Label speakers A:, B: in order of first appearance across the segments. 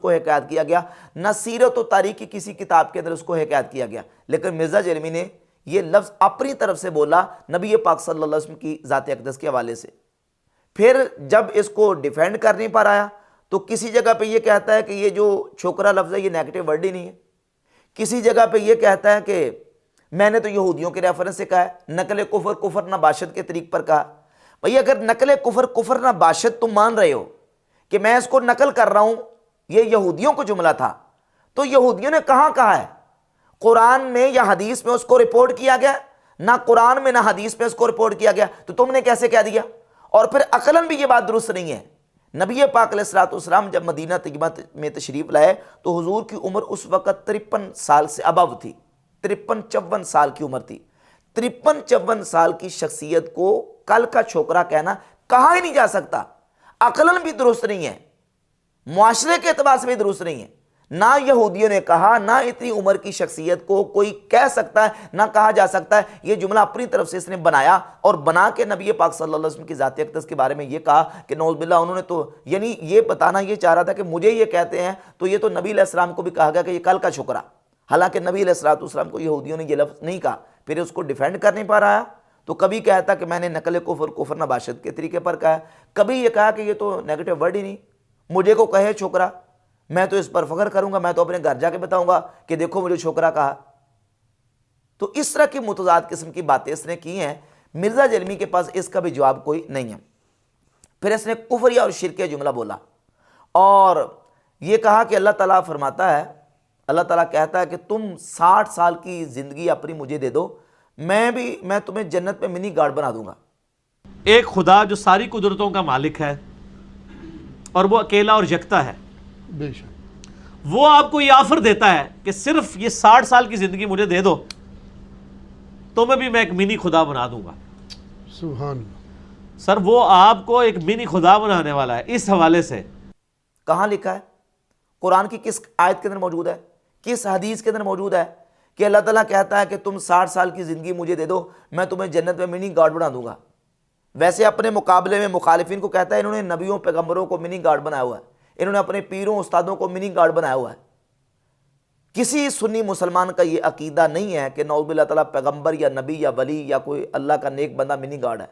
A: کو حکایت کیا گیا، نہ سیرت و تاریخ کی کسی کتاب کے اندر اس کو حکایت کیا گیا، لیکن مرزا جرمی نے یہ لفظ اپنی طرف سے بولا نبی پاک صلی اللہ علیہ وسلم کی ذات اقدس کے حوالے سے۔ پھر جب اس کو ڈیفینڈ کر نہیں پا رہا تو کسی جگہ پہ یہ کہتا ہے کہ یہ جو چھوکرا لفظ ہے یہ نیگیٹو ورڈ ہی نہیں ہے، کسی جگہ پہ یہ کہتا ہے کہ میں نے تو یہودیوں کے ریفرنس سے کہا ہے، نقل کفر کفر نہ باشد کے طریق پر کہا۔ بھئی اگر نقل کفر کفر نہ باشد تم مان رہے ہو کہ میں اس کو نقل کر رہا ہوں، یہ یہودیوں کو جملہ تھا، تو یہودیوں نے کہاں کہا ہے؟ قرآن میں یا حدیث میں اس کو رپورٹ کیا گیا؟ نہ قرآن میں نہ حدیث میں اس کو رپورٹ کیا گیا، تو تم نے کیسے کہہ دیا؟ اور پھر عقلاً بھی یہ بات درست نہیں ہے۔ نبی پاک علیہ السلام جب مدینہ طیبہ میں تشریف لائے تو حضور کی عمر اس وقت 53 سال سے ابو تھی، 53-54 سال کی عمر تھی۔ 53-54 سال کی شخصیت کو کل کا چھوکرا کہنا کہا ہی نہیں جا سکتا، عقلاً بھی درست نہیں ہے، معاشرے کے اعتبار سے بھی درست نہیں ہے۔ نہ یہودیوں نے کہا، نہ اتنی عمر کی شخصیت کو کوئی کہہ سکتا ہے، نہ کہا جا سکتا ہے۔ یہ جملہ اپنی طرف سے اس نے بنایا اور بنا کے نبی پاک صلی اللہ علیہ وسلم کی ذات اقدس کے بارے میں یہ کہا کہ نعوذ باللہ، انہوں نے تو یعنی یہ بتانا یہ چاہ رہا تھا کہ مجھے یہ کہتے ہیں تو یہ تو نبی علیہ السلام کو بھی کہا گیا کہ یہ کل کا چھوکرا، حالانکہ نبی علیہ السلام کو یہودیوں نے یہ لفظ نہیں کہا۔ پھر اس کو ڈیفینڈ کر نہیں پا رہا، تو کبھی کہتا کہ میں نے نقل کفر کفر نہ باشد کے طریقے پر کہا ہے، کبھی یہ کہا کہ یہ تو نیگیٹو ورڈ ہی نہیں، مجھے کو کہے چھوکرا میں تو اس پر فخر کروں گا، میں تو اپنے گھر جا کے بتاؤں گا کہ دیکھو مجھے چھوکرا کہا۔ تو اس طرح کی متضاد قسم کی باتیں اس نے کی ہیں۔ مرزا جرمی کے پاس اس کا بھی جواب کوئی نہیں ہے۔ پھر اس نے کفریہ اور شرکیہ جملہ بولا اور یہ کہا کہ اللہ تعالیٰ فرماتا ہے، اللہ تعالیٰ کہتا ہے کہ تم 60 سال کی زندگی اپنی مجھے دے دو، میں تمہیں جنت میں منی گارڈ بنا دوں گا۔
B: ایک خدا جو ساری قدرتوں کا مالک ہے اور وہ اکیلا اور یکتا ہے،
C: بے شک
B: وہ آپ کو یہ آفر دیتا ہے کہ صرف یہ 60 سال کی زندگی مجھے دے دو، تمہیں بھی میں ایک منی خدا بنا دوں گا۔
C: سبحان اللہ۔
B: سر وہ آپ کو ایک منی خدا بنانے والا ہے۔ اس حوالے سے
A: کہاں لکھا ہے؟ قرآن کی کس آیت کے اندر موجود ہے؟ کس حدیث کے اندر موجود ہے کہ اللہ تعالیٰ کہتا ہے کہ تم 60 سال کی زندگی مجھے دے دو، میں تمہیں جنت میں منی گارڈ بنا دوں گا؟ ویسے اپنے مقابلے میں مخالفین کو کہتا ہے انہوں نے نبیوں پیغمبروں کو منی گارڈ بنایا ہوا ہے، انہوں نے اپنے پیروں استادوں کو منی گارڈ بنایا ہوا ہے۔ کسی سنی مسلمان کا یہ عقیدہ نہیں ہے کہ نعوذ باللہ تعالیٰ پیغمبر یا نبی یا ولی یا کوئی اللہ کا نیک بندہ منی گارڈ ہے۔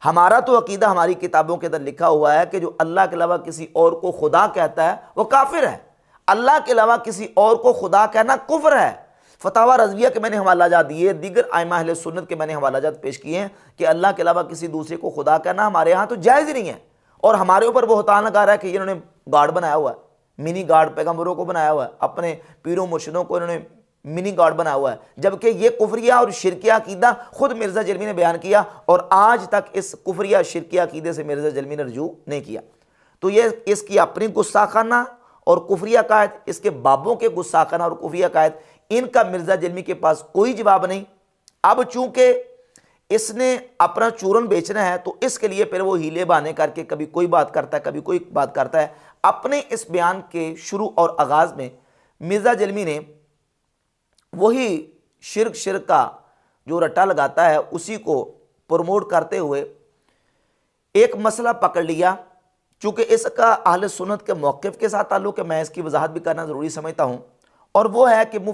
A: ہمارا تو عقیدہ ہماری کتابوں کے اندر لکھا ہوا ہے کہ جو اللہ کے علاوہ کسی اور کو خدا کہتا ہے وہ کافر ہے۔ اللہ کے علاوہ کسی اور کو خدا کہنا کفر ہے۔ فتاوی رضویہ کے میں نے حوالہ جات دیے، دیگر ائمہ اہل سنت کے میں نے حوالہ جات پیش کیے ہیں کہ اللہ کے علاوہ کسی دوسرے کو خدا کہنا ہمارے ہاں تو جائز ہی نہیں ہے، اور ہمارے اوپر بہتان لگا رہا ہے کہ انہوں نے گارڈ بنایا ہوا ہے، منی گارڈ پیغمبروں کو بنایا ہوا ہے، اپنے پیروں مرشدوں کو انہوں نے منی گارڈ بنایا ہوا ہے، جبکہ یہ کفریہ اور شرکیہ عقیدہ خود مرزا جرمی نے بیان کیا اور آج تک اس کفریہ شرکیہ عقیدے سے مرزا جرمی نے رجوع نہیں کیا۔ تو یہ اس کی اپنی گستاخانہ اور کفریہ عقائد، اس کے بابوں کے گستاخانہ اور کفریہ عقائد، ان کا مرزا جرمی کے پاس کوئی جواب نہیں۔ اب چونکہ اس نے اپنا چورن بیچنا ہے تو اس کے لیے پھر وہ ہیلے بہانے کر کے کبھی کوئی بات کرتا ہے کبھی کوئی بات کرتا ہے۔ اپنے اس بیان کے شروع اور آغاز میں مرزا جرمی نے وہی شرک کا جو رٹا لگاتا ہے اسی کو پروموٹ کرتے ہوئے ایک مسئلہ پکڑ لیا، چونکہ اس کا اہل سنت کے موقف کے ساتھ تعلق ہے، میں اس کی وضاحت بھی کرنا ضروری سمجھتا ہوں، اور وہ ہے کہ